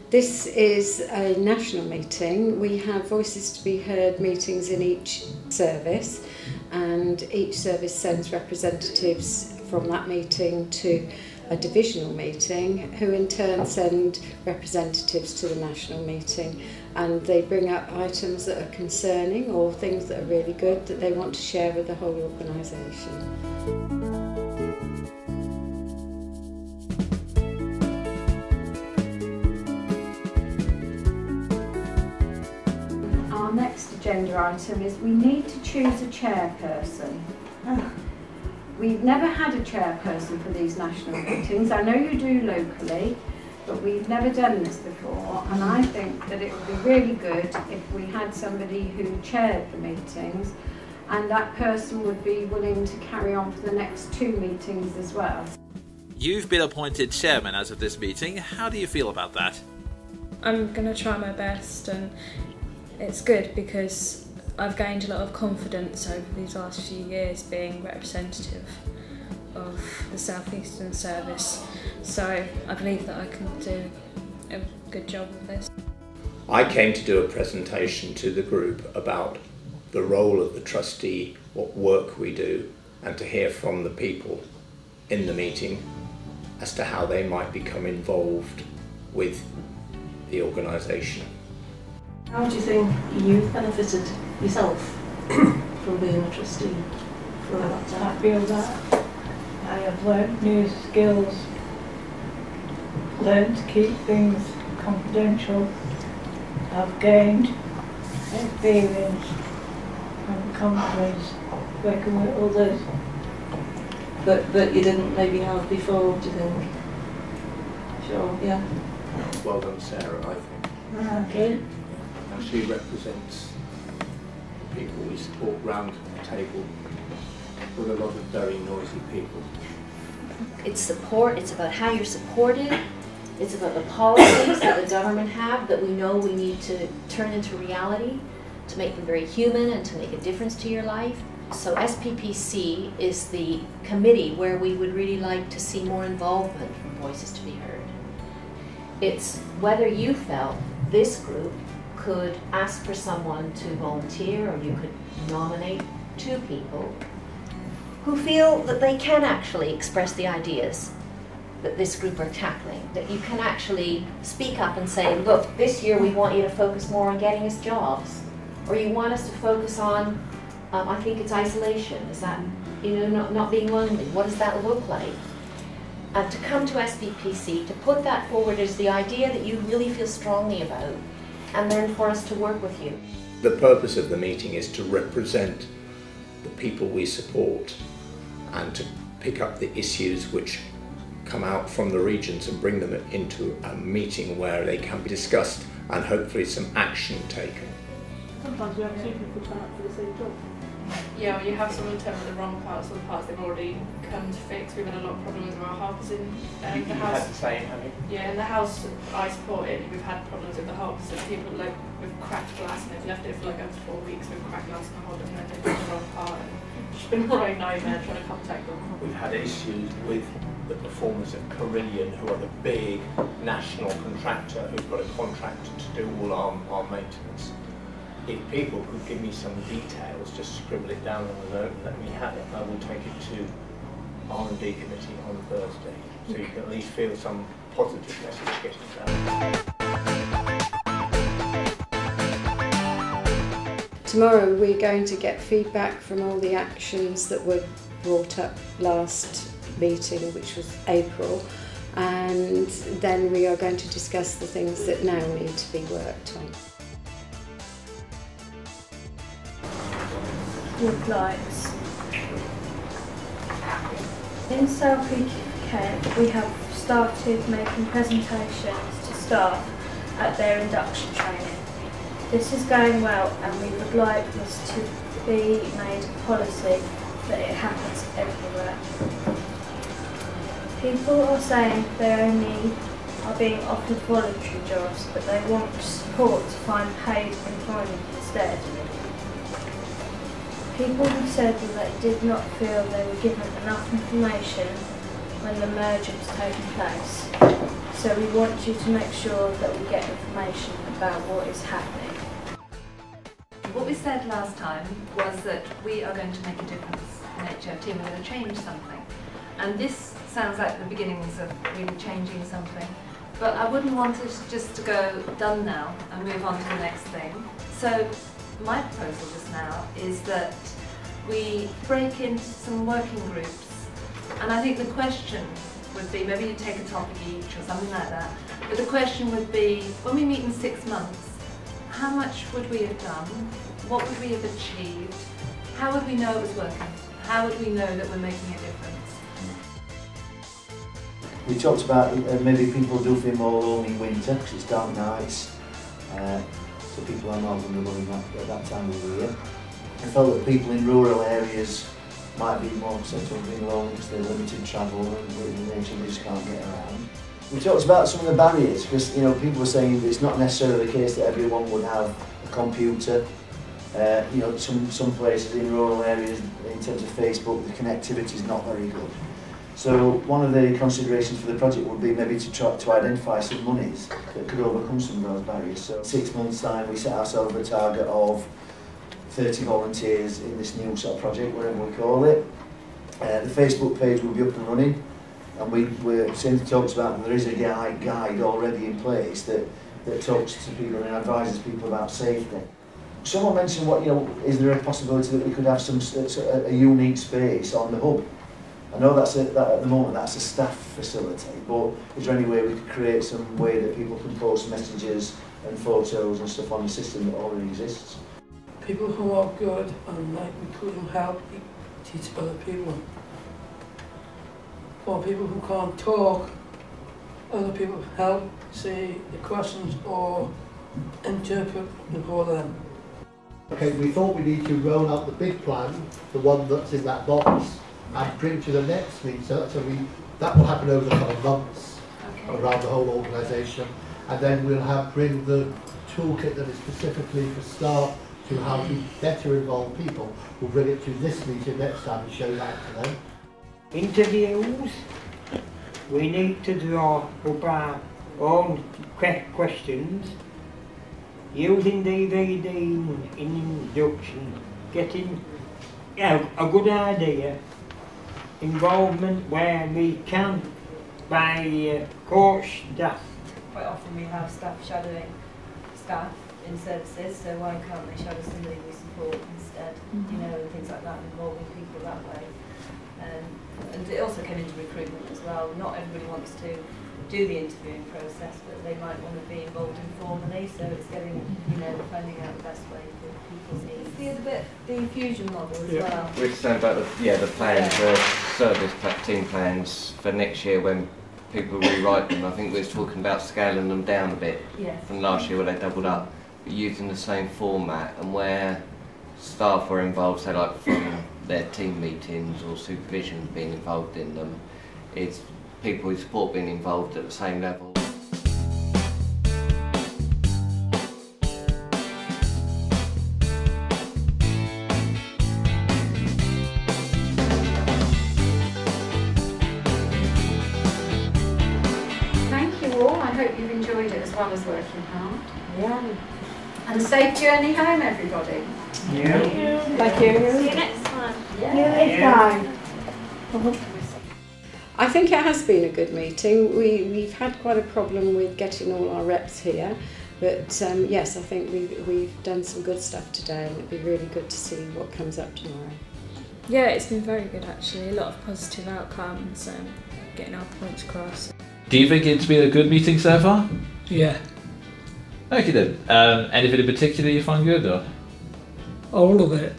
This is a national meeting. We have Voices to be Heard meetings in each service, and each service sends representatives from that meeting to a divisional meeting, who in turn send representatives to the national meeting, and they bring up items that are concerning or things that are really good that they want to share with the whole organisation. Our next agenda item is we need to choose a chairperson. We've never had a chairperson for these national meetings. I know you do locally, but we've never done this before, and I think that it would be really good if we had somebody who chaired the meetings, and that person would be willing to carry on for the next 2 meetings as well. You've been appointed chairman as of this meeting. How do you feel about that? I'm going to try my best, and it's good because I've gained a lot of confidence over these last few years being representative of the South Eastern Service, so I believe that I can do a good job of this. I came to do a presentation to the group about the role of the trustee, what work we do, and to hear from the people in the meeting as to how they might become involved with the organisation. How do you think you've benefited yourself from being a trustee for that time? I feel that I have learnt new skills, learned to keep things confidential. I've gained experience and confidence working with others. But you didn't maybe have before, do you think? Sure, yeah. Well done, Sarah, I think. Okay. And she represents the people we support round the table with a lot of very noisy people. It's support, it's about how you're supported, it's about the policies that the government have that we know we need to turn into reality, to make them very human and to make a difference to your life. So SPPC is the committee where we would really like to see more involvement from Voices to be Heard. It's whether you felt this group could ask for someone to volunteer, or you could nominate 2 people who feel that they can actually express the ideas that this group are tackling, that you can actually speak up and say, look, this year we want you to focus more on getting us jobs, or you want us to focus on, I think it's isolation, is that, not being lonely, what does that look like? And to come to SPPC, to put that forward as the idea that you really feel strongly about, and then for us to work with you. The purpose of the meeting is to represent the people we support and to pick up the issues which come out from the regions and bring them into a meeting where they can be discussed and hopefully some action taken. Sometimes we have 2 people turn up for the same job. Yeah, when you have someone turn up the wrong parts or the parts they've already come to fix. We've had a lot of problems with our harbors in the house. Had the same, have you? Yeah, in the house I supported, we've had problems with the harbors. So people with cracked glass, and they've left it for like up to 4 weeks with cracked glass in the harbor, and then they've got the wrong part. It's been a right nightmare trying to contact them. We've had issues with the performance of Carillion, who are the big national contractor who've got a contract to do all our maintenance. If people could give me some details, just scribble it down on a note and let me have it, I will take it to R&D committee on Thursday, so you can at least feel some positive message getting down. Tomorrow we're going to get feedback from all the actions that were brought up last meeting, which was April, and then we are going to discuss the things that now need to be worked on. Woodlights. In South East Kent, we have started making presentations to staff at their induction training. This is going well, and we would like this to be made a policy that it happens everywhere. People are saying they only are being offered voluntary jobs, but they want support to find paid employment instead. People have said that they did not feel they were given enough information when the merger was taking place. So we want you to make sure that we get information about what is happening. What we said last time was that we are going to make a difference in HFT, we're going to change something. And this sounds like the beginnings of really changing something. But I wouldn't want us just to go done now and move on to the next thing. So my proposal just now is that we break into some working groups. And I think the question would be, maybe you take a topic each or something like that, but the question would be, when we meet in 6 months, how much would we have done? What would we have achieved? How would we know it was working? How would we know that we're making a difference? We talked about maybe people do feel more lonely in winter because it's dark nights, so people are more vulnerable at that time of the year. I felt that people in rural areas might be more upset of being lonely because they're limited travel and the nature they just can't get around. We talked about some of the barriers because people were saying that it's not necessarily the case that everyone would have a computer. Some places in rural areas in terms of Facebook the connectivity is not very good. So one of the considerations for the project would be maybe to try to identify some monies that could overcome some of those barriers. So 6 months time we set ourselves a target of 30 volunteers in this new sort of project, whatever we call it. The Facebook page will be up and running, and we're since talks about there is a guide already in place that talks to people and advises people about safety. Someone mentioned is there a possibility that we could have a unique space on the hub? I know that at the moment that's a staff facility, but is there any way we could create some way that people can post messages and photos and stuff on the system that already exists? People who are good and we couldn't help teach other people. Or people who can't talk, other people help say the questions or interpret for them. Okay, we thought we need to roll out the big plan, the one that's in that box, and bring to the next meeting. So that will happen over the coming months around the whole organisation, and then we'll bring the toolkit that is specifically for staff to how to better involve people. We'll bring it to this meeting next time and show that to them. Interviews, we need to draw up our own questions, using DVD in induction, getting a good idea, involvement where we can by coach staff. Quite often we have staff shadowing staff in services, so why can't they shadow somebody we support instead, and things like that, involving people that way. And it also came into recruitment as well. Not everybody wants to do the interviewing process, but they might want to be involved informally, so it's getting, finding out the best way for people's needs. The infusion model as well. We're saying about the plans, the service team plans for next year when people rewrite them. I think we were talking about scaling them down a bit from last year where they doubled up, but using the same format and where staff were involved, say like from their team meetings or supervision being involved in them, it's people who support being involved at the same level. Thank you all. I hope you've enjoyed it as well as working hard. Yeah. And safe journey home, everybody. Yeah. Thank you. See you next time. Next time. I think it has been a good meeting. We've had quite a problem with getting all our reps here, but yes, I think we've done some good stuff today, and it'd be really good to see what comes up tomorrow. Yeah, it's been very good actually. A lot of positive outcomes, getting our points across. Do you think it's been a good meeting so far? Yeah. Okay then. Anything in particular you find good, or? All of it.